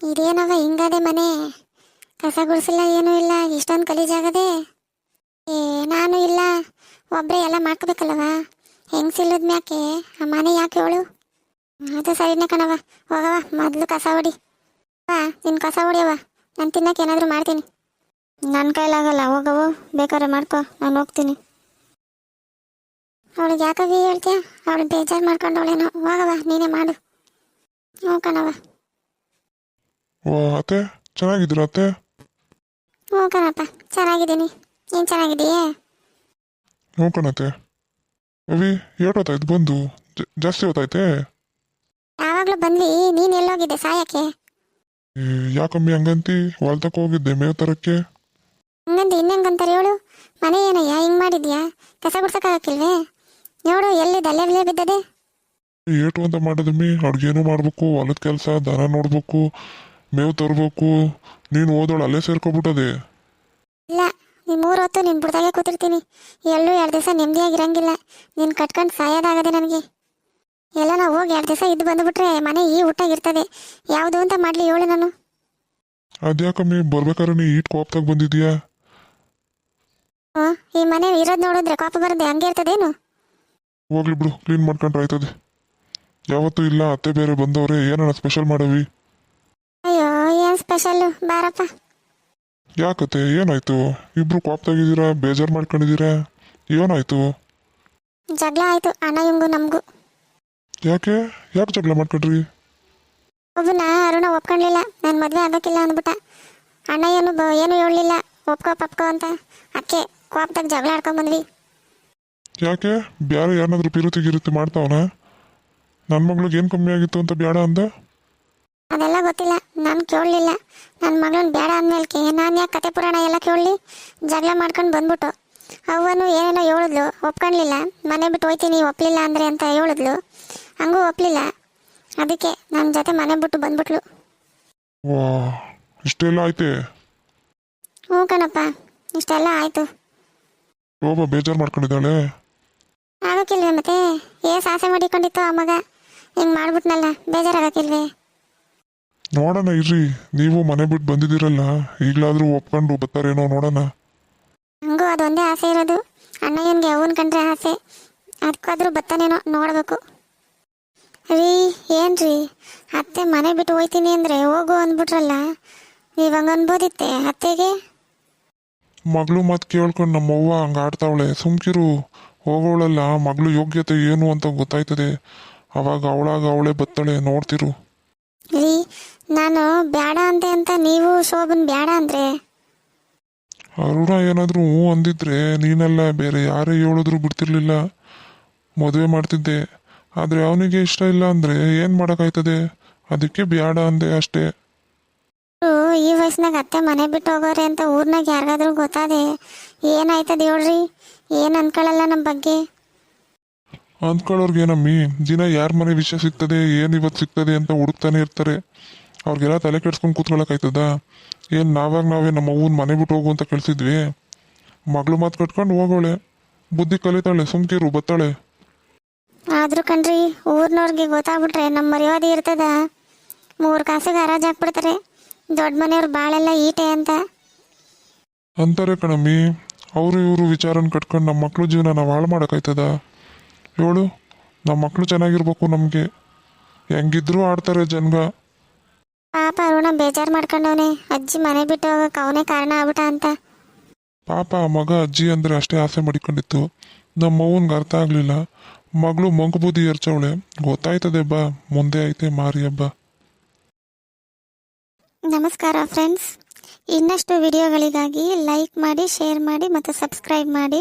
ಇದೇನವ ಹಿಂಗದೆ ಮನೆ, ಕಸ ಗುಡಿಸಿಲ್ಲ ಏನೂ ಇಲ್ಲ, ಇಷ್ಟೊಂದು ಗಲೀಜಾಗದೆ. ನಾನು ಇಲ್ಲ, ಒಬ್ಬರೇ ಎಲ್ಲ ಮಾಡ್ಕೋಬೇಕಲ್ಲವ. ಹೆಂಗ್ಸಿಲ್ಲದ ಮ್ಯಾಕೆ ಆ ಮನೆ ಯಾಕೆ ಹೇಳು? ಅದು ಸರಿನೇ ಕಣವ. ಹೋಗವ ಮೊದಲು ಕಸ ಹೊಡಿ. ನಿನ್ನ ಕಸ ಹೊಡಿಯವ, ನಾನು ತಿನ್ನಕ್ಕೆ ಏನಾದರೂ ಮಾಡ್ತೀನಿ. ನನ್ನ ಕೈಲಾಗಲ್ಲ, ಹೋಗವು ಬೇಕಾದ್ರೆ ಮಾಡ್ಕೊ, ನಾನು ಹೋಗ್ತೀನಿ. ಅವಳಿಗೆ ಯಾಕಾಗಿ ಹೇಳ್ತೀಯ? ಅವಳು ಬೇಜಾರು ಮಾಡ್ಕೊಂಡವಳೇನೋ. ಹೋಗವ ನೀನೇ ಮಾಡು. ಹ್ಞೂ ಕಣವ. ಓ ಅತ್ತೆ, ಚೆನ್ನಾಗಿದ್ದೀರಾ ಅತ್ತೆ? ಹ್ಞೂ ಕಣಪ್ಪ, ಚೆನ್ನಾಗಿದ್ದೀನಿ. ನೀನು ಚೆನ್ನಾಗಿದೆಯೇ? ಹ್ಞೂ ಕಣತ್ತೆ. ಅವಿ ಏಟೋತಾಯ್ತು ಬಂದು? ಜಾಸ್ತಿ ಹೊತ್ತಾಯ್ತೆ? ಯಾವಾಗಲೂ ಬಂದ್ವಿ, ನೀನು ಎಲ್ಲೋಗಿದ್ದೆ ಸಾಯಕ್ಕೆ? ಯಾಕಮ್ಮಿ ಹಂಗಂತಿ? ಹೊಲ್ತಕ್ಕೆ ಹೋಗಿದ್ದೆ ಮೇವು ತರಕ್ಕೆ. ಹಂಗಂದು ಇನ್ನೆಂಗಂತಾರೆ ಹೇಳು? ಮನೆ ಏನಯ್ಯ ಹಿಂಗೆ ಮಾಡಿದ್ಯಾ? ಕಸ ಗುಡ್ಸೋಕ್ಕಾಗಕ್ಕಿಲ್ವೇ? ನೋಡು ಎಲ್ಲಿ ದಲ್ಲೆ ಬಿದ್ದದೆ. ಏಟು ಅಂತ ಮಾಡೋದಮ್ಮಿ, ಅಡ್ಗೇನು ಮಾಡ್ಬೇಕು, ಹೊಲದ ಕೆಲಸ, ದನ ನೋಡ್ಬೇಕು, ಮೇವು ತರಬೇಕು. ನೀನು ಓದೋಳು ಅಲ್ಲೇ ಸೇರ್ಕೊಬಿಟ್ಟದೆ. ಇಲ್ಲ, ನೀನು 3 ಹೊತ್ತು ನಿನ್ನ ಬುಡ್ದಾಗೆ ಕೂತಿರ್ತೀನಿ. ಎಲ್ಲೂ 2 ದಿವಸ ನೆಮ್ಮದಿಯಾಗಿರಂಗಿಲ್ಲ. ನೀನು ಕಟ್ಕೊಂಡು ಸಾಯೋದಾಗದೆ ನನಗೆ. ಎಲ್ಲ ನಾವು ಹೋಗಿ 2 ದಿವಸ ಇದ್ದು ಬಂದುಬಿಟ್ರೆ ಮನೆ ಈ ಊಟಾಗಿರ್ತದೆ. ಯಾವುದು ಅಂತ ಮಾಡಲಿ ಹೇಳು ನಾನು? ಅದ್ಯಾಕಮ್ಮಿ ಬರ್ಬೇಕಾದ್ರೆ ನೀ ಈಟ್ ಕೋಪ್ತಾಗ ಬಂದಿದ್ಯಾ? ಹ್ಞೂ, ಈ ಮನೆ ಇರೋದು ನೋಡಿದ್ರೆ ಕೋಪ ಬರದೆ ಹಂಗೆ ಇರ್ತದೇನು? ಹೋಗ್ಲಿ ಬಿಡು, ಕ್ಲೀನ್ ಮಾಡ್ಕೊಂಡ್ರೆ ಆಯ್ತದೆ. ಯಾವತ್ತೂ ಇಲ್ಲ, ಅತ್ತೆ ಬೇರೆ ಬಂದವ್ರೆ, ಏನನ್ನ ಸ್ಪೆಷಲ್ ಮಾಡವಿ? ಅಯ್ಯೋ, ಏನು ಸ್ಪೆಷಲ್ಲು? ಬಾರಪ್ಪ. ಯಾಕತ್ತೆ, ಏನಾಯ್ತು? ಇಬ್ರು ಕೋಪ್ತಾಗಿದ್ದೀರಾ, ಬೇಜಾರು ಮಾಡ್ಕೊಂಡಿದ್ದೀರಾ, ಏನಾಯ್ತು? ಜಗಳ ಆಯಿತು ಅಣ್ಣ ಇವಂಗೂ ನಮಗೂ. ಯಾಕೆ ಯಾಕೆ ಜಗಳ ಮಾಡ್ಕೊಂಡ್ರಿ? ಒಬ್ಬನ ಅರುಣ ಒಪ್ಕೊಳ್ಳಿಲ್ಲ, ನಾನು ಮದುವೆ ಆಗೋಕ್ಕಿಲ್ಲ ಅಂದ್ಬಿಟ್ಟ. ಅಣ್ಣ ಏನು ಹೇಳಲಿಲ್ಲ, ಒಪ್ಕೋ ಅಂತ. ಅದಕ್ಕೆ ಕೋಪದಾಗ ಜಗಳ ಆಡ್ಕೊಂಬಂದ್ವಿ. ಯಾಕೆ ಬ್ಯಾರೆ ಏನಾದರೂ ಪಿರುತಿ ಗಿರುತಿ ಮಾಡ್ತಾವನ? ನನ್ನ ಮಗಳಿಗೆ ಏನು ಕಮ್ಮಿ ಆಗಿತ್ತು ಅಂತ ಬೇಡ ಅಂದ? ಅದೆಲ್ಲ ಗೊತ್ತಿಲ್ಲ, ನಾನು ಕೇಳಲಿಲ್ಲ. ನನ್ನ ಮಗಳನ್ನ ಬೇಡ ಅಂದ್ಮೇಲೆ ನಾನು ಯಾಕೆ ಕತೆ ಪುರಾಣ ಎಲ್ಲ ಕೇಳಲಿ? ಜಗಳ ಮಾಡ್ಕೊಂಡು ಬಂದ್ಬಿಟ್ಟು ಅವನು ಏನೇನೋ ಹೇಳಿದ್ಲು, ಒಪ್ಕೊಳ್ಳಿಲ್ಲ. ಮನೆ ಬಿಟ್ಟು ಹೋಯ್ತೀನಿ ಒಪ್ಪಲಿಲ್ಲ ಅಂದರೆ ಅಂತ ಹೇಳಿದ್ಲು, ಹಂಗೂ ಒಪ್ಪಲಿಲ್ಲ. ಅದಕ್ಕೆ ನನ್ನ ಜೊತೆ ಮನೆ ಬಿಟ್ಟು ಬಂದ್ಬಿಟ್ಲು. ವಾ, ಇಷ್ಟೆಲ್ಲ ಆಯ್ತೆ? ಹ್ಞೂ ಕಣಪ್ಪ, ಇಷ್ಟೆಲ್ಲ ಆಯಿತು. ಶೋಭಾ ಬೇಜಾರು ಮಾಡ್ಕೊಂಡಿದ್ದಾಳೆ? ಆಗೋಕ್ಕಿಲ್ವೇ ಮತ್ತೆ? ಆಸೆ ಮಾಡಿಕೊಂಡಿತ್ತು ಆ ಮಗ, ಹಿಂಗೆ ಮಾಡ್ಬಿಟ್ನಲ್ಲ, ಬೇಜಾರಾಗಕ್ಕಿಲ್ವೇ? ನೋಡೋಣ ಇರ್ರಿ, ನೀವು ಮನೆ ಬಿಟ್ಟು ಬಂದಿದ್ದೀರಲ್ಲ, ಈಗಲಾದರೂ ಒಪ್ಕೊಂಡು ಬರ್ತಾರೇನೋ ನೋಡೋಣ. ಹಂಗೂ ಅದೊಂದೇ ಆಸೆ ಇರೋದು, ಅಣ್ಣ ಇವನಿಗೆ ಅವನ್ ಕಂಡ್ರೆ ಆಸೆ. ಅದಕ್ಕಾದ್ರೂ ಬತ್ತಾನೇನೋ ನೋಡಬೇಕು. ರೀ ಏನ್ರಿ, ಅತ್ತೆ ಮನೆ ಬಿಟ್ಟು ಹೋಯ್ತೀನಿ ಅಂದರೆ ಹೋಗು ಅಂದ್ಬಿಟ್ರಲ್ಲ, ನೀವು ಹಂಗೆ ಅನ್ಬೋದಿತ್ತೆ ಅತ್ತೆಗೆ? ಮಗಳು ಮಾತು ಕೇಳ್ಕೊಂಡು ನಮ್ಮವ್ವ ಹಂಗೆ ಆಡ್ತಾವಳೆ, ಸುಮ್ಕಿರು. ಹೋಗೋಳಲ್ಲ, ಮಗಳು ಯೋಗ್ಯತೆ ಏನು ಅಂತ ಗೊತ್ತಾಯ್ತದೆ, ಅವಾಗ ಅವಳೇ ಬತ್ತಾಳೆ, ನೋಡ್ತಿರು. ರೀ, ನಾನು ಬೇಡ ಅಂತೆ ಅಂತ ನೀವು ಶೋಭನ್ ಬೇಡ ಅಂದ್ರೆ? ಅರುಣ ಏನಾದರೂ ಹ್ಞೂ ಅಂದಿದ್ರೆ ನೀನೆಲ್ಲ ಬೇರೆ ಯಾರೇ ಹೇಳಿದ್ರು ಬಿಡ್ತಿರ್ಲಿಲ್ಲ, ಮದುವೆ ಮಾಡ್ತಿದ್ದೆ. ಆದರೆ ಅವನಿಗೆ ಇಷ್ಟ ಇಲ್ಲ ಅಂದರೆ ಏನು ಮಾಡೋಕ್ಕಾಯ್ತದೆ? ಅದಕ್ಕೆ ಬೇಡ ಅಂದೆ ಅಷ್ಟೇ. ಈ ವಯಸ್ಸಿನಾಗ ಅತ್ತೆ ಮನೆ ಬಿಟ್ಟು ಹೋಗೋರೆ ಅಂತ ಊರ್ನಾಗ ಯಾರಿಗಾದ್ರೂ ಗೊತ್ತಾದೆ ಏನಾಯ್ತದೆ ಹೇಳ್ರಿ? ಏನು ಅನ್ಕೊಳ್ಳಲ್ಲ ನಮ್ಮ ಬಗ್ಗೆ. ಅಂದ್ಕೊಳ್ಳೋರ್ಗೇನಮ್ಮಿ, ದಿನ ಯಾರ ಮನೆ ವಿಷಯ ಸಿಗ್ತದೆ, ಏನು ಇವತ್ತು ಸಿಗ್ತದೆ ಅಂತ ಹುಡುಕ್ತಾನೆ ಇರ್ತಾರೆ. ಅವ್ರಿಗೆಲ್ಲ ತಲೆ ಕೆಡ್ಸ್ಕೊಂಡು ಕೂತ್ಕೊಳ್ಳೋಕ್ಕಾಯ್ತದ? ಏನು ನಾವೇ ನಮ್ಮ ಅವ್ವನ ಮನೆ ಬಿಟ್ಟು ಹೋಗು ಅಂತ ಕಳಿಸಿದ್ವಿ? ಮಗಳು ಮಾತು ಕಟ್ಕೊಂಡು ಹೋಗೋಳೆ, ಬುದ್ಧಿ ಕಲಿತಾಳೆ, ಸುಮ್ಕಿರು, ಬತ್ತಾಳೆ. ಆದ್ರೂ ಕಣ್ರಿ, ಊರ್ನವ್ರಿಗೆ ಗೊತ್ತಾಗ್ಬಿಟ್ರೆ ನಮ್ಮ ಮರ್ಯಾದೆ ಇರ್ತದ? 3 ಕಾಸಿಗೆ ಹರಾಜ್ ಹಾಕ್ಬಿಡ್ತಾರೆ, ದೊಡ್ಡ ಮನೆಯವ್ರು ಬಾಳೆಲ್ಲ ಈಟೆ ಅಂತ ಅಂತಾರೆ ಕಣಮ್ಮಿ. ಅವರು ಇವರು ವಿಚಾರನ ಕಟ್ಕೊಂಡು ನಮ್ಮ ಮಕ್ಳು ಜೀವನ ನಾವು ಹಾಳು ಮಾಡೋಕ್ಕಾಯ್ತದ ಹೇಳು? ನಮ್ಮ ಮಕ್ಕಳು ಚೆನ್ನಾಗಿರ್ಬೇಕು, ನಮಗೆ ಹೆಂಗಿದ್ರು ಆಡ್ತಾರೆ ಜನ್ಗ. ಪಾಪ ಅರುಣ ಬೇಜಾರು ಮಾಡ್ಕೊಂಡವನೆ, ಅಜ್ಜಿ ಮನೆ ಬಿಟ್ಟು ಹೋಗಕ್ಕೆ ಅವನೇ ಕಾರಣ ಆಗ್ಬಿಟ್ಟ ಅಂತ. ಪಾಪ ಆ ಮಗ ಅಜ್ಜಿ ಅಂದರೆ ಅಷ್ಟೇ ಆಸೆ ಮಾಡಿಕೊಂಡಿತ್ತು, ನಮ್ಮ ಅವ್ವನ್ಗೆ ಅರ್ಥ ಆಗಲಿಲ್ಲ. ಮಗಳು ಮಂಕು ಬುದ್ಧಿ ಎರ್ಚವಳೆ, ಗೊತ್ತಾಯ್ತದೆ ಬಾ, ಮುಂದೆ ಐತೆ ಮಾರಿ ಹಬ್ಬ. ನಮಸ್ಕಾರ ಫ್ರೆಂಡ್ಸ್, ಇನ್ನಷ್ಟು ವಿಡಿಯೋಗಳಿಗಾಗಿ ಲೈಕ್ ಮಾಡಿ, ಶೇರ್ ಮಾಡಿ ಮತ್ತು ಸಬ್ಸ್ಕ್ರೈಬ್ ಮಾಡಿ.